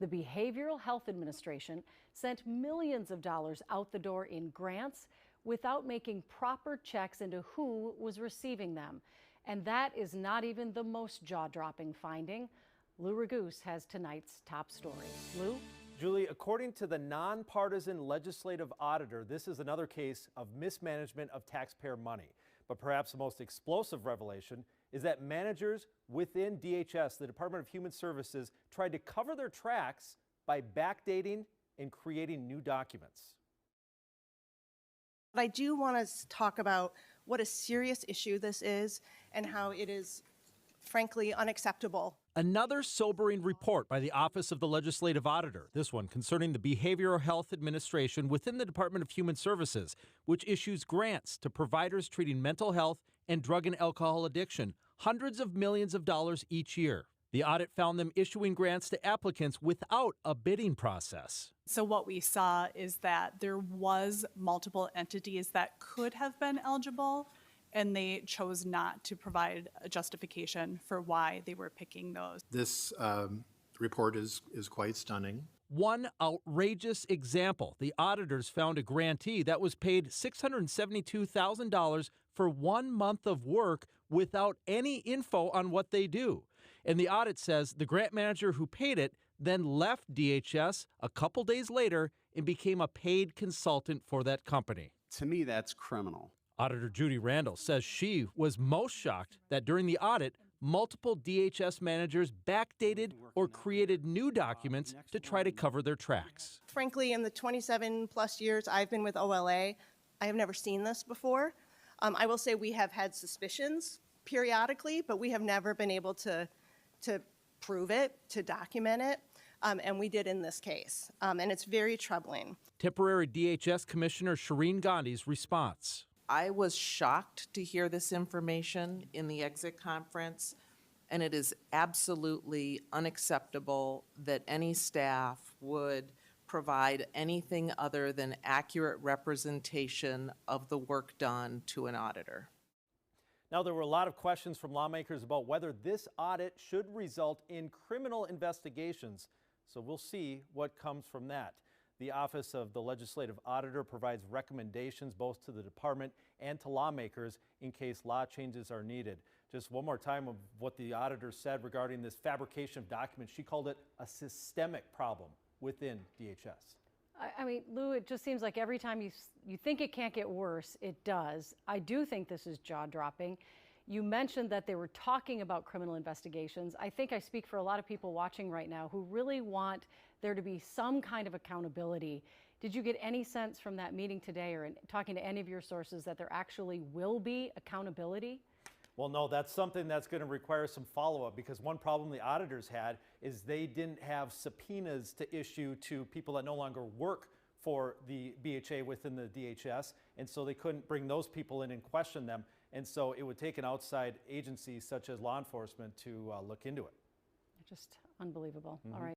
The Behavioral Health Administration sent millions of dollars out the door in grants without making proper checks into who was receiving them. And that is not even the most jaw-dropping finding. Lou Raguse has tonight's top story. Lou? Julie, according to the nonpartisan legislative auditor, this is another case of mismanagement of taxpayer money. But perhaps the most explosive revelation is that managers within DHS, the Department of Human Services, tried to cover their tracks by backdating and creating new documents. I do want to talk about what a serious issue this is and how it is, frankly, unacceptable. Another sobering report by the Office of the Legislative Auditor, this one concerning the Behavioral Health Administration within the Department of Human Services, which issues grants to providers treating mental health and drug and alcohol addiction, hundreds of millions of dollars each year. The audit found them issuing grants to applicants without a bidding process. So what we saw is that there was multiple entities that could have been eligible, and they chose not to provide a justification for why they were picking those. This report is quite stunning. One outrageous example, the auditors found a grantee that was paid $672,000 for 1 month of work without any info on what they do. And the audit says the grant manager who paid it then left DHS a couple days later and became a paid consultant for that company. To me, that's criminal. Auditor Judy Randall says she was most shocked that during the audit, multiple DHS managers backdated or created new documents to try to cover their tracks. Frankly, in the 27 plus years I've been with OLA, I have never seen this before. I will say we have had suspicions periodically, but we have never been able to prove it, to document it, and we did in this case, and it's very troubling. Temporary DHS Commissioner Shireen Gandhi's response. I was shocked to hear this information in the exit conference, and it is absolutely unacceptable that any staff would provide anything other than accurate representation of the work done to an auditor. Now, there were a lot of questions from lawmakers about whether this audit should result in criminal investigations. So we'll see what comes from that. The Office of the Legislative Auditor provides recommendations both to the department and to lawmakers in case law changes are needed. Just one more time of what the auditor said regarding this fabrication of documents. She called it a systemic problem within DHS. I mean, Lou, it just seems like every time you think it can't get worse, it does. I do think this is jaw-dropping. You mentioned that they were talking about criminal investigations. I think I speak for a lot of people watching right now who really want there to be some kind of accountability. Did you get any sense from that meeting today or in talking to any of your sources that there actually will be accountability? Well, no, that's something that's going to require some follow-up, because one problem the auditors had is they didn't have subpoenas to issue to people that no longer work for the BHA within the DHS, and so they couldn't bring those people in and question them. And so it would take an outside agency such as law enforcement to look into it. Just unbelievable. All right.